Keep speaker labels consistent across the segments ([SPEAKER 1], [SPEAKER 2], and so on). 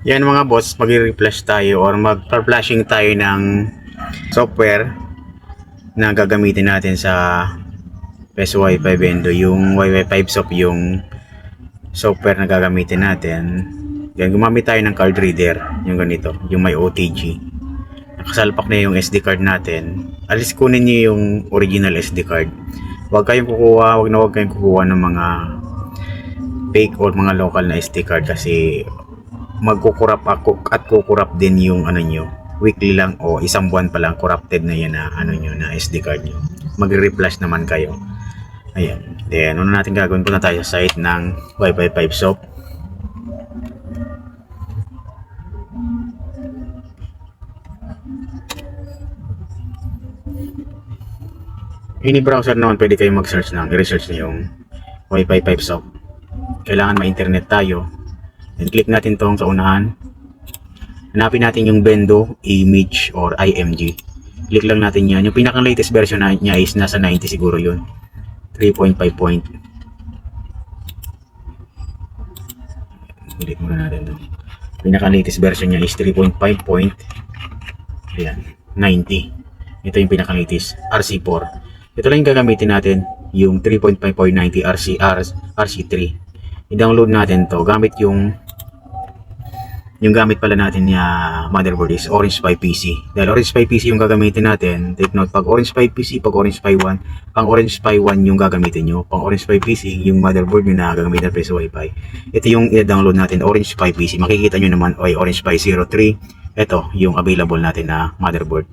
[SPEAKER 1] Yan mga boss, mag-reflash tayo or mag-flashing tayo ng software na gagamitin natin sa PES Wi-Fi Bendo. Yung Wi-Fi 5 soft yung software na gagamitin natin. Yan, gumamit tayo ng card reader. Yung ganito, yung may OTG. Nakasalpak na yung SD card natin. Alis kunin nyo yung original SD card. Huwag kayong kukuha ng mga fake or mga local na SD card kasi magkukurap ako at kukurap din yung ano nyo, weekly lang o isang buwan pa lang corrupted na yan na ano nyo, na SD card nyo. Magre-reflash naman kayo. Ayan, then ano natin gagawin, punta tayo sa site ng Wi-Fi 5 soft. Any browser naman pwede kayong mag-search ng i-research nyo yung Wi-Fi 5 soft. Kailangan ma-internet tayo. Then click natin tong sa unahan. Hanapin natin yung Bendo Image or IMG. Click lang natin yan. Yung pinakang latest version niya is nasa 90 siguro yun. 3.5 point. Ulit muna natin to. Pinakang latest version niya is 3.5 point. Ayan, 90. Ito yung pinakang latest RC4. Ito lang yung gagamitin natin, yung 3.5.90 RC3. I-download natin to gamit yung gamit pala natin na motherboard is Orange Pi PC. Dahil Orange Pi PC yung gagamitin natin, take note, pag Orange Pi PC, pag Orange Pi 1, pang Orange Pi 1 yung gagamitin nyo. Pang Orange Pi PC, yung motherboard nyo na gagamitin sa Wi-Fi. Ito yung i-download natin, Orange Pi PC. Makikita nyo naman, Orange Pi 03. Ito, yung available natin na motherboard.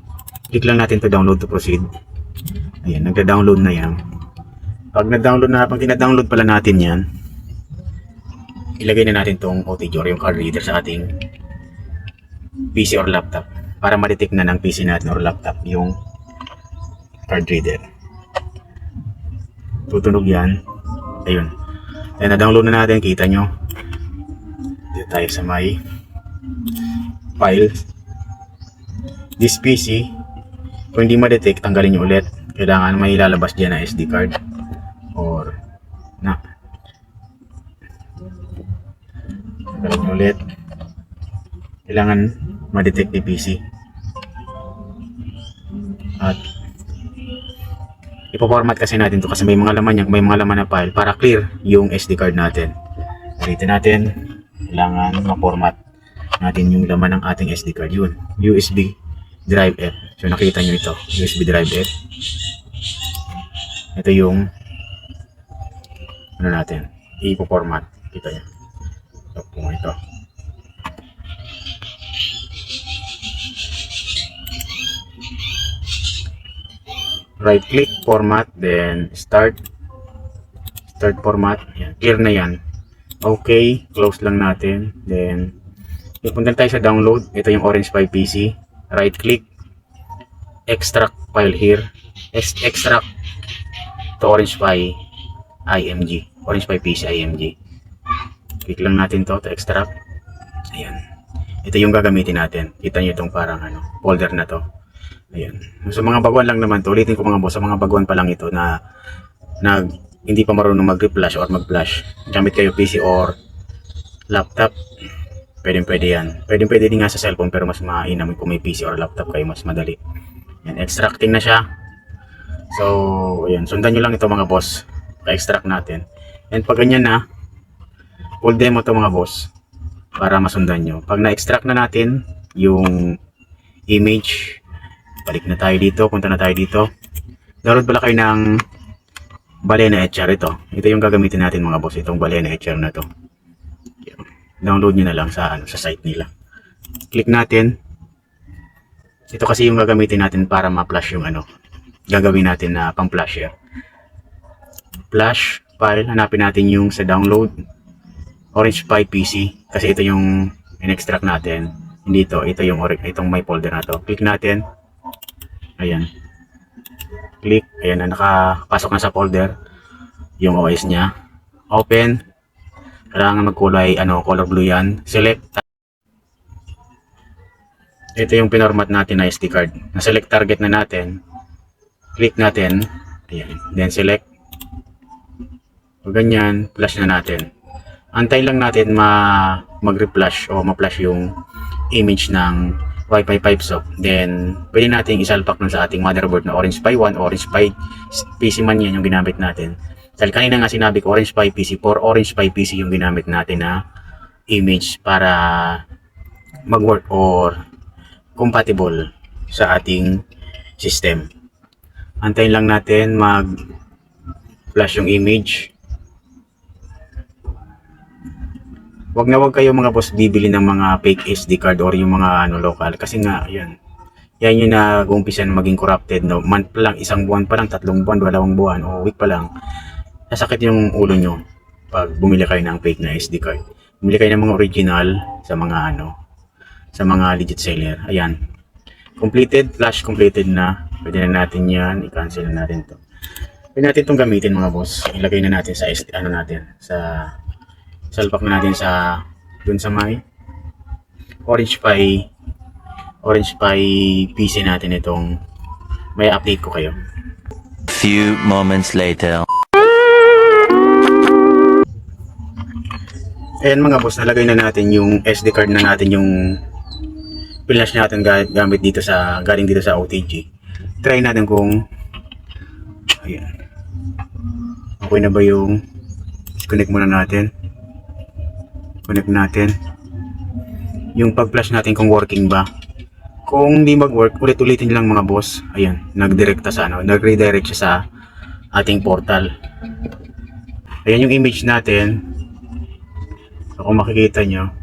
[SPEAKER 1] Click lang natin to download to proceed. Ayan, nagda-download na yan. Pag tina-download pala natin yan, ilagay na natin tong OTG or yung card reader sa ating PC or laptop para ma-detect na ng PC natin or laptop yung card reader. Tutunog yan. Ayun. Then na-download na natin, kita nyo. Dito tayo sa may file. This PC, kung hindi ma-detect, tanggalin nyo ulit. Kailangan may lalabas dyan na SD card or na tanggalin ulit. Kailangan ma-detect ni PC at ipo-format kasi natin to kasi may mga laman na file para clear yung SD card natin. Ulitin natin, kailangan ma-format natin yung laman ng ating SD card. Yun, USB drive F. So nakita nyo ito, USB drive F. Ito yung ano natin, ipo-format. Kita nyo. So, kung ito. Right click, format, then start format. Yan, clear na yan. Okay, close lang natin. Then punta tayo sa download. Ito yung Orange Pi PC. Right click, extract file here, extract to Orange Pi IMG, Orange Pi PC IMG. Click lang natin to extract. Ayan, ito yung gagamitin natin. Kita nyo itong parang folder na to. Ayan, so mga baguhan lang naman to. Ulitin ko mga boss, sa mga baguhan pa lang ito na hindi pa marunong mag-reflash or mag-flash, gamit kayo PC or laptop, pwede yan. Pwede din nga sa cellphone, pero mas mainam kung may PC or laptop kayo, mas madali. Yan, extracting na siya. So ayan, sundan nyo lang ito mga boss, pa-extract natin. And pag ganyan na, full demo to mga boss, para masundan nyo. Pag na-extract na natin yung image, balik na tayo dito, punta na tayo dito. Download pala kayo ng Balena HR. Ito yung gagamitin natin mga boss, itong Balena HR na to. Download nyo na lang sa site nila. Click natin. Ito kasi yung gagamitin natin para ma-flash yung gagawin natin na pang flasher. Flash file, hanapin natin yung sa download Orange Pi PC kasi ito yung in-extract natin. Hindi ito itong may folder na to. Click natin. Ayan. Click, ayan na, nakapasok na sa folder yung OS niya. Open. Kailangan magkulay color blue yan. Select. Ito yung pinormat natin na SD card. Na-select target na natin. Click natin. Ayan. Then select. O ganyan, flash na natin. Antayin lang natin mag-reflash o ma-flash yung image ng Wi-Fi 5 socket. Then, pwede natin isalpak nun sa ating motherboard na Orange Pi 1, Orange Pi PC man yan yung ginamit natin. Dahil kanina nga sinabi ko, Orange Pi PC 4, Orange Pi PC yung ginamit natin na image para mag-work or compatible sa ating system. Antayin lang natin mag-flash yung image. Wag na wag kayo mga boss bibili ng mga fake SD card or yung mga local kasi nga yan yung nag-uumpisa na maging corrupted, no? Month pa lang, isang buwan pa lang, 3 buwan, 2 buwan o week pa lang sasakit yung ulo nyo pag bumili kayo ng fake na SD card. Bumili kayo ng mga original sa mga legit seller. Ayan, completed, flash completed na. Pwede na natin yan, i-cancel na natin to. Pwede natin itong gamitin mga boss, ilagay na natin sa SD, salpak na natin dun sa may Orange Pi PC natin. Itong may update ko kayo.
[SPEAKER 2] Few moments later.
[SPEAKER 1] Ayan mga boss, nalagay na natin yung SD card na natin, yung flash natin galing dito sa OTG. Try natin kung ayan, okay na ba yung connect muna natin. Connect natin yung pag-flash natin kung working ba. Kung hindi mag-work, ulit-ulitin lang mga boss. Ayan, nag-redirect siya sa ating portal. Ayan yung image natin. So, kung makikita nyo,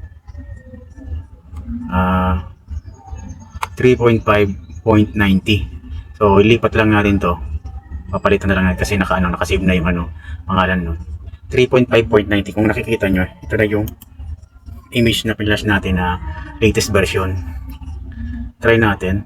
[SPEAKER 1] 3.5.90. So, ilipat lang natin to. Papalitan na lang natin kasi nakasave na yung pangalan, no. 3.5.90. Kung nakikita nyo, ito na yung image na flash natin na latest version. Try natin.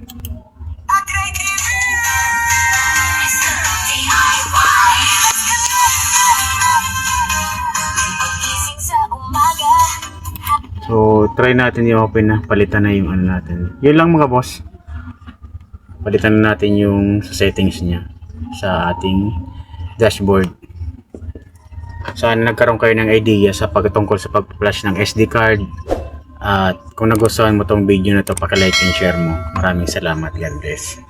[SPEAKER 1] So, try natin i-open na. Palitan na yung natin. Yun lang mga boss. Palitan na natin yung settings niya sa ating dashboard. Sana nagkaroon kayo ng idea sa pagtungkol sa pag-flash ng SD card. At kung nagustuhan mo tong video na to, paki-like and share mo. Maraming salamat. God bless.